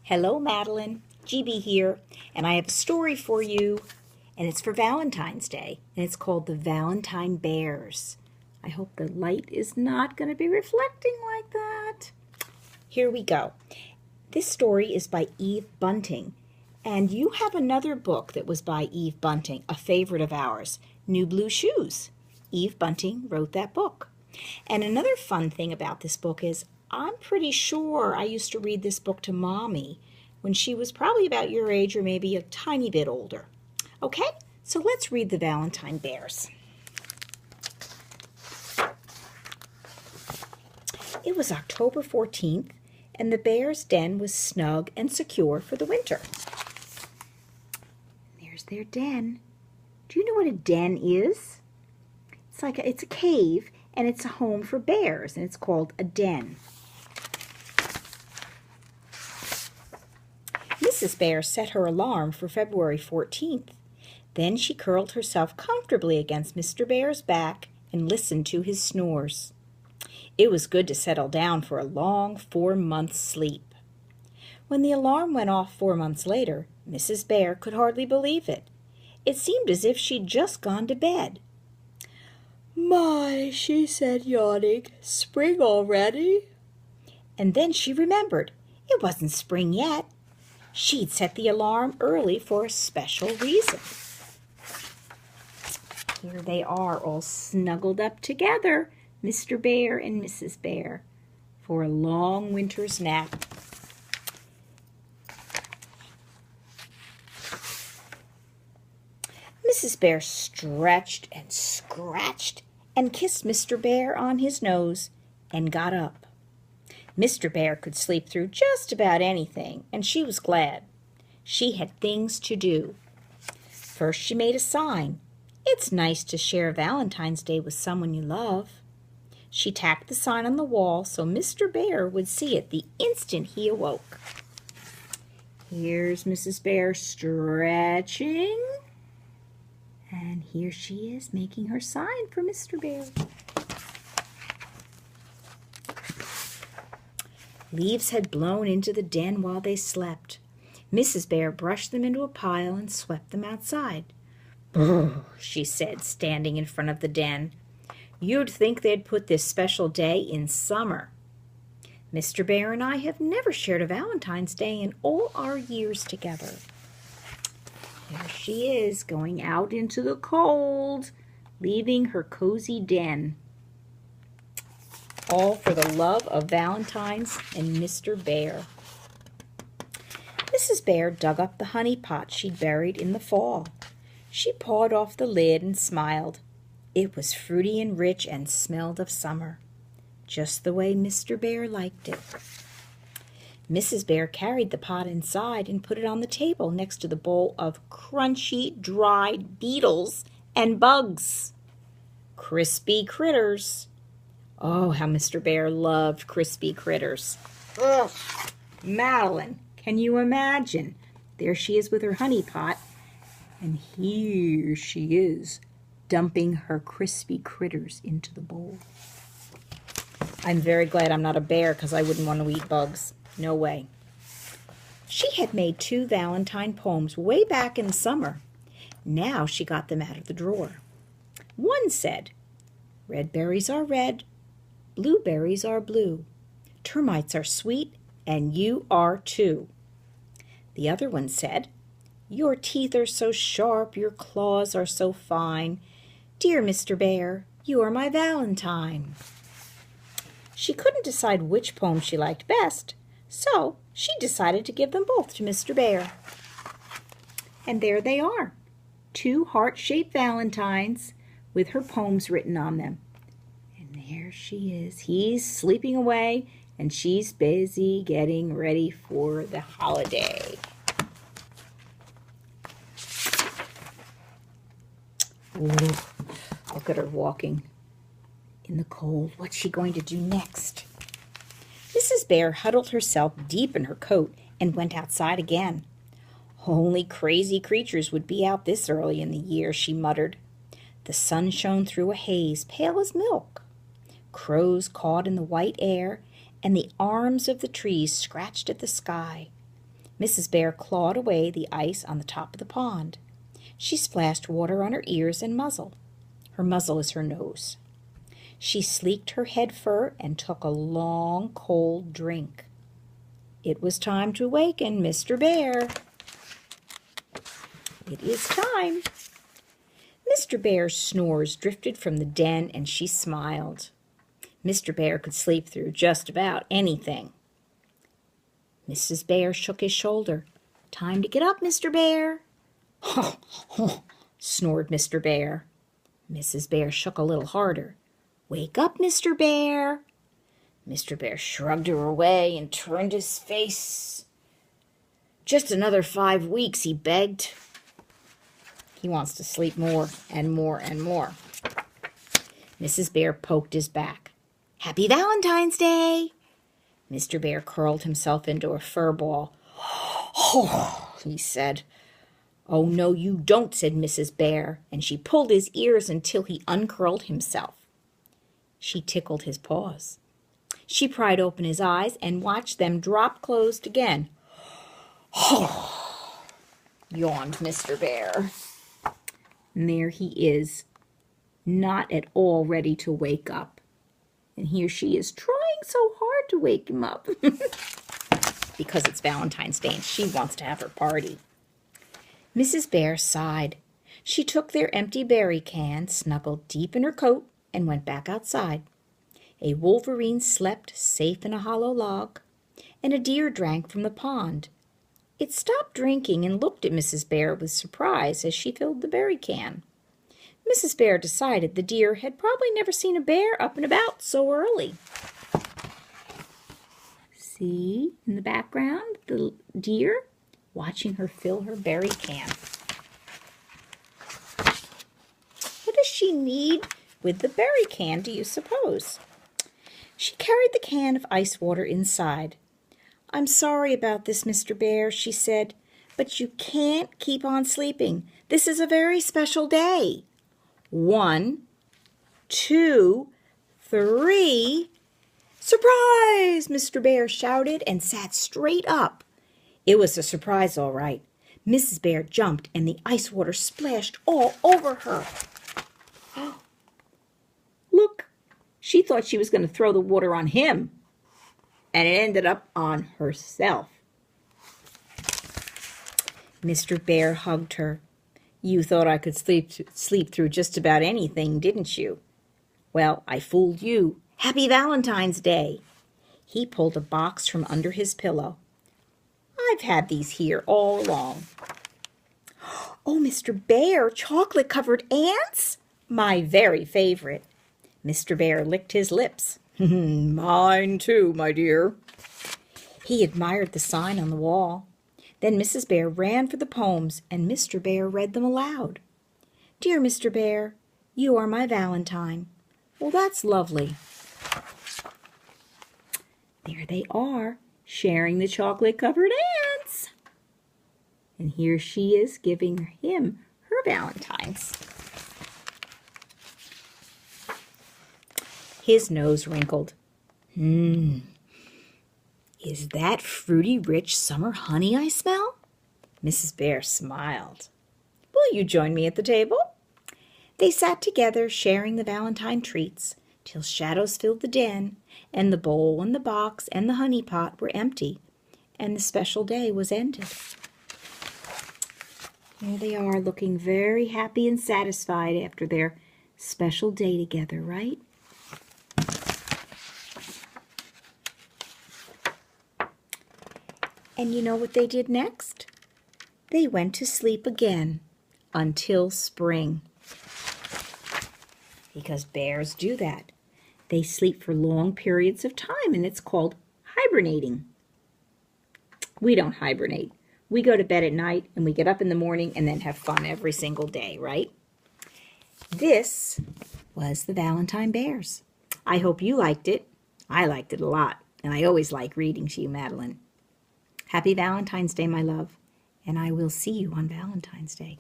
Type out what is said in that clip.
Hello, Madeline. GB here, and I have a story for you, and it's for Valentine's Day, and it's called the Valentine Bears. I hope the light is not going to be reflecting like that. Here we go. This story is by Eve Bunting, and you have another book that was by Eve Bunting, a favorite of ours, New Blue Shoes. Eve Bunting wrote that book. And another fun thing about this book is I'm pretty sure I used to read this book to Mommy when she was probably about your age or maybe a tiny bit older. Okay, so let's read the Valentine Bears. It was October 14th, and the bears' den was snug and secure for the winter. There's their den. Do you know what a den is? It's a cave, and it's a home for bears, and it's called a den. Mrs. Bear set her alarm for February 14th. Then she curled herself comfortably against Mr. Bear's back and listened to his snores. It was good to settle down for a long 4-month sleep. When the alarm went off 4 months later, Mrs. Bear could hardly believe it. It seemed as if she'd just gone to bed. "My," she said, yawning, "spring already?" And then she remembered. It wasn't spring yet. She'd set the alarm early for a special reason. Here they are, all snuggled up together, Mr. Bear and Mrs. Bear, for a long winter's nap. Mrs. Bear stretched and scratched and kissed Mr. Bear on his nose and got up. Mr. Bear could sleep through just about anything, and she was glad. She had things to do. First, she made a sign. It's nice to share Valentine's Day with someone you love. She tacked the sign on the wall so Mr. Bear would see it the instant he awoke. Here's Mrs. Bear stretching. And here she is making her sign for Mr. Bear. Leaves had blown into the den while they slept. Mrs. Bear brushed them into a pile and swept them outside. "Brr," she said, standing in front of the den. "You'd think they'd put this special day in summer. Mr. Bear and I have never shared a Valentine's Day in all our years together." There she is, going out into the cold, leaving her cozy den. All for the love of Valentine's and Mr. Bear. Mrs. Bear dug up the honey pot she'd buried in the fall. She pawed off the lid and smiled. It was fruity and rich and smelled of summer, just the way Mr. Bear liked it. Mrs. Bear carried the pot inside and put it on the table next to the bowl of crunchy, dried beetles and bugs. Crispy critters. Oh, how Mr. Bear loved crispy critters. Ugh! Madeline, can you imagine? There she is with her honey pot, and here she is dumping her crispy critters into the bowl. I'm very glad I'm not a bear because I wouldn't want to eat bugs. No way. She had made 2 Valentine poems way back in the summer. Now she got them out of the drawer. One said, "Red berries are red, blueberries are blue. Termites are sweet, and you are too." The other one said, "Your teeth are so sharp, your claws are so fine. Dear Mr. Bear, you are my Valentine." She couldn't decide which poem she liked best, so she decided to give them both to Mr. Bear. And there they are, 2 heart-shaped valentines with her poems written on them. There she is. He's sleeping away, and she's busy getting ready for the holiday. Ooh, look at her walking in the cold. What's she going to do next? Mrs. Bear huddled herself deep in her coat and went outside again. Only crazy creatures would be out this early in the year, she muttered. The sun shone through a haze, pale as milk. Crows cawed in the white air, and the arms of the trees scratched at the sky. Mrs. Bear clawed away the ice on the top of the pond. She splashed water on her ears and muzzle. Her muzzle is her nose. She sleeked her head fur and took a long, cold drink. It was time to waken Mr. Bear. It is time. Mr. Bear's snores drifted from the den, and she smiled. Mr. Bear could sleep through just about anything. Mrs. Bear shook his shoulder. "Time to get up, Mr. Bear." "Ho, ho," snored Mr. Bear. Mrs. Bear shook a little harder. "Wake up, Mr. Bear." Mr. Bear shrugged her away and turned his face. "Just another 5 weeks," he begged. He wants to sleep more and more and more. Mrs. Bear poked his back. "Happy Valentine's Day." Mr. Bear curled himself into a fur ball. "Oh," he said. "Oh, no, you don't," said Mrs. Bear, and she pulled his ears until he uncurled himself. She tickled his paws. She pried open his eyes and watched them drop closed again. "Oh," yawned Mr. Bear. And there he is, not at all ready to wake up. And here she is trying so hard to wake him up. Because it's Valentine's Day and she wants to have her party. Mrs. Bear sighed. She took their empty berry can, snuggled deep in her coat, and went back outside. A wolverine slept safe in a hollow log, and a deer drank from the pond. It stopped drinking and looked at Mrs. Bear with surprise as she filled the berry can. Mrs. Bear decided the deer had probably never seen a bear up and about so early. See, in the background, the deer watching her fill her berry can. What does she need with the berry can, do you suppose? She carried the can of ice water inside. "I'm sorry about this, Mr. Bear," she said, "but you can't keep on sleeping. This is a very special day." 1, 2, 3. "Surprise!" Mr. Bear shouted and sat straight up. It was a surprise, all right. Mrs. Bear jumped and the ice water splashed all over her. Look, she thought she was going to throw the water on him, and it ended up on herself. Mr. Bear hugged her. "You thought I could sleep through just about anything, didn't you? Well, I fooled you. Happy Valentine's Day." He pulled a box from under his pillow. "I've had these here all along." "Oh, Mr. Bear, chocolate-covered ants? My very favorite." Mr. Bear licked his lips. "Mine too, my dear." He admired the sign on the wall. Then Mrs. Bear ran for the poems, and Mr. Bear read them aloud. "Dear Mr. Bear, you are my Valentine." Well, that's lovely. There they are, sharing the chocolate-covered ants. And here she is giving him her Valentines. His nose wrinkled. Is that fruity, rich summer honey I smell?" Mrs. Bear smiled. "Will you join me at the table?" They sat together, sharing the Valentine treats, till shadows filled the den, and the bowl and the box and the honey pot were empty, and the special day was ended. Here they are, looking very happy and satisfied after their special day together, right? And you know what they did next? They went to sleep again until spring. Because bears do that. They sleep for long periods of time, and it's called hibernating. We don't hibernate. We go to bed at night, and we get up in the morning and then have fun every single day, right? This was the Valentine Bears. I hope you liked it. I liked it a lot, and I always like reading to you, Madeline. Happy Valentine's Day, my love, and I will see you on Valentine's Day.